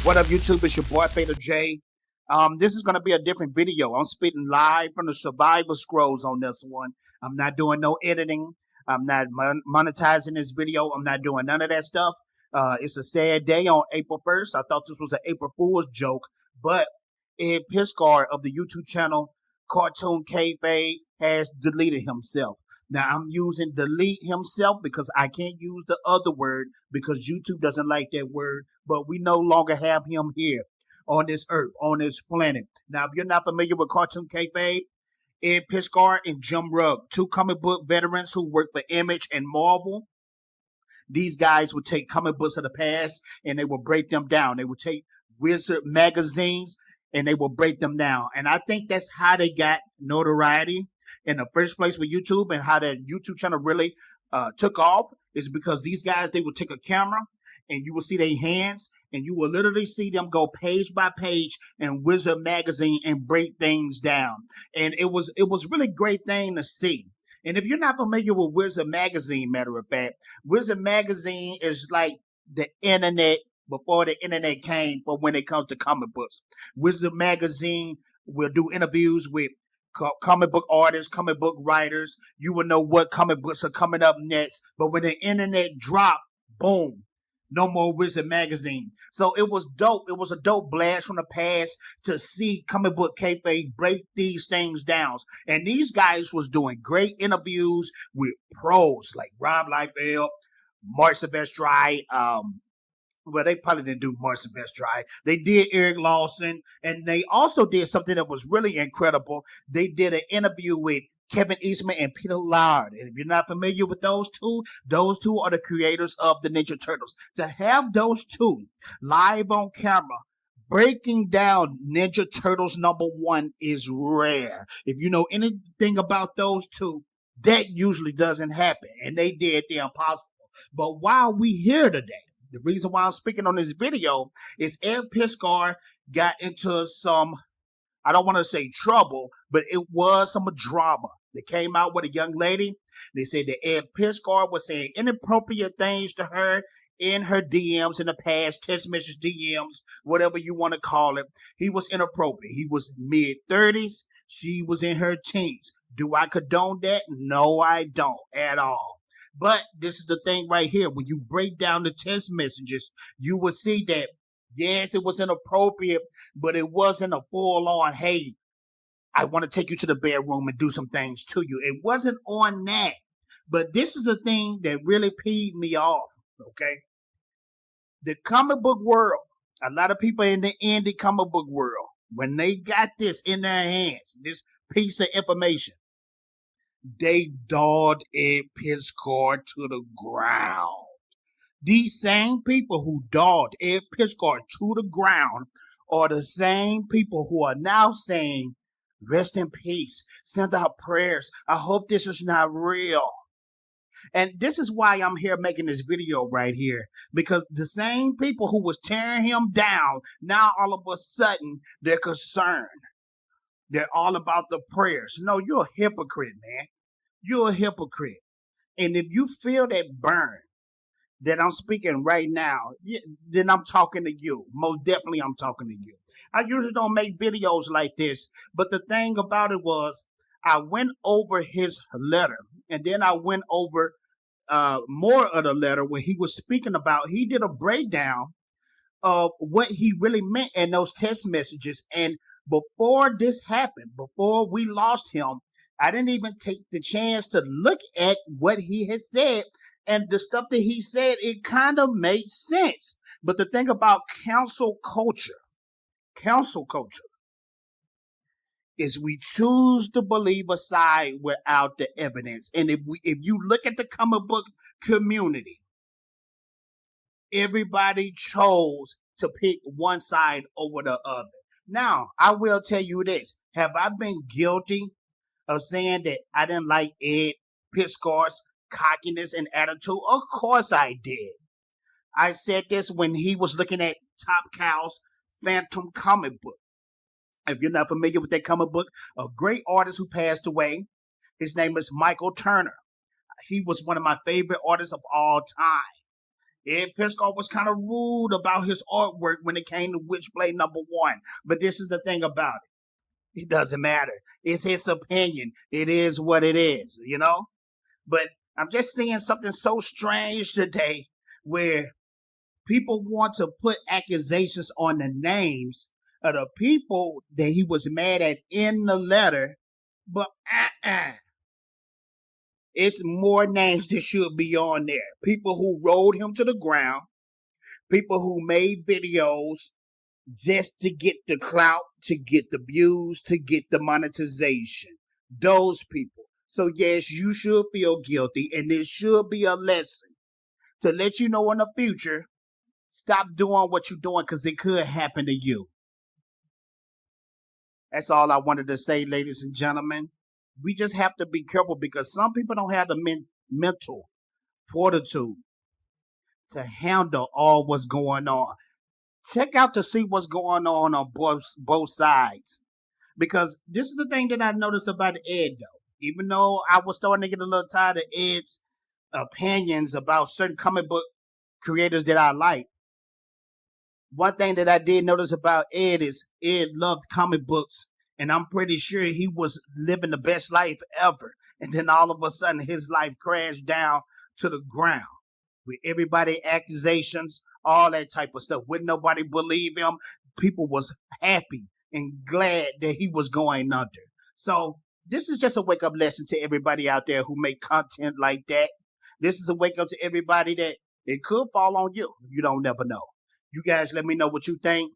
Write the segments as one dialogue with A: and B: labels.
A: What up, YouTube? It's your boy Fader J. This is gonna be a different video. I'm spitting live from the survival scrolls on this one. I'm not doing no editing. I'm not monetizing this video. I'm not doing none of that stuff. It's a sad day on April 1st. I thought this was an April Fool's joke, but Ed Piskor of the YouTube channel Cartoon Kayfabe has deleted himself. Now I'm using delete himself because I can't use the other word because YouTube doesn't like that word, but we no longer have him here on this earth, on this planet. Now, if you're not familiar with Cartoon Kayfabe, Ed Piskor and Jim Rugg, two comic book veterans who work for Image and Marvel. These guys would take comic books of the past and they would break them down. They would take Wizard magazines and they will break them down. And I think that's how they got notoriety in the first place with YouTube, and how that YouTube channel really took off is because these guys, they would take a camera and you will see their hands and you will literally see them go page by page in Wizard magazine and break things down. And it was really great thing to see. And if you're not familiar with Wizard magazine, matter of fact, Wizard magazine is like the internet before the internet came for when it comes to comic books. Wizard magazine will do interviews with comic book artists, comic book writers. You will know what comic books are coming up next. But when the internet dropped, boom, no more Wizard magazine. So it was dope. It was a dope blast from the past to see comic book kayfabe break these things down. And these guys was doing great interviews with pros like Rob Liefeld, Mark Silvestri, well, they probably didn't do Mark Silvestri. They did Eric Lawson, and they also did something that was really incredible. They did an interview with Kevin Eastman and Peter Laird. And if you're not familiar with those two are the creators of the Ninja Turtles. To have those two live on camera breaking down Ninja Turtles #1 is rare. If you know anything about those two, that usually doesn't happen. And they did the impossible. But while we here today, the reason why I'm speaking on this video is Ed Piskor got into some, I don't want to say trouble, but it was some drama. They came out with a young lady. They said that Ed Piskor was saying inappropriate things to her in her DMs in the past, text message DMs, whatever you want to call it. He was inappropriate. He was mid-30s. She was in her teens. Do I condone that? No, I don't at all. But this is the thing right here. When you break down the text messages, you will see that, yes, it was inappropriate, but it wasn't a full-on, hey, I want to take you to the bedroom and do some things to you. It wasn't on that. But this is the thing that really peed me off, okay? The comic book world, a lot of people in the indie comic book world, when they got this in their hands, this piece of information, they dogged Ed Piskor to the ground. These same people who dogged Ed Piskor to the ground are the same people who are now saying, rest in peace, send out prayers. I hope this is not real. And this is why I'm here making this video right here, because the same people who was tearing him down, now all of a sudden they're concerned. They're all about the prayers. No, you're a hypocrite, man. You're a hypocrite. And if you feel that burn that I'm speaking right now, then I'm talking to you. Most definitely I'm talking to you. I usually don't make videos like this, but the thing about it was I went over his letter, and then I went over more of the letter when he was speaking about, he did a breakdown of what he really meant in those text messages. And before this happened, before we lost him, I didn't even take the chance to look at what he had said. And the stuff that he said, it kind of made sense. But the thing about cancel culture is we choose to believe a side without the evidence. And if you look at the comic book community, everybody chose to pick one side over the other. Now, I will tell you this. Have I been guilty of saying that I didn't like Ed Piskor's cockiness and attitude? Of course I did. I said this when he was looking at Top Cow's Phantom comic book. If you're not familiar with that comic book, a great artist who passed away, his name is Michael Turner. He was one of my favorite artists of all time. Ed Piskor was kind of rude about his artwork when it came to Witchblade #1. But this is the thing about it. It doesn't matter. It's his opinion. It is what it is, you know? But I'm just seeing something so strange today where people want to put accusations on the names of the people that he was mad at in the letter. But it's more names that should be on there. People who rolled him to the ground, people who made videos just to get the clout, to get the views, to get the monetization. Those people. So yes, you should feel guilty, and this should be a lesson to let you know in the future, stop doing what you're doing because it could happen to you. That's all I wanted to say, ladies and gentlemen. We just have to be careful because some people don't have the mental fortitude to handle all what's going on. Check out to see what's going on both sides. Because this is the thing that I noticed about Ed, though. Even though I was starting to get a little tired of Ed's opinions about certain comic book creators that I like, one thing that I did notice about Ed is Ed loved comic books, and I'm pretty sure he was living the best life ever. And then all of a sudden, his life crashed down to the ground with everybody accusations, all that type of stuff. Wouldn't nobody believe him? People was happy and glad that he was going under. So this is just a wake-up lesson to everybody out there who make content like that. This is a wake-up to everybody that it could fall on you. You don't never know. You guys let me know what you think.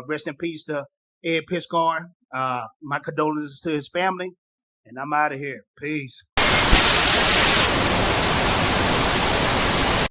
A: Rest in peace to Ed Piskor. My condolences to his family. And I'm out of here. Peace.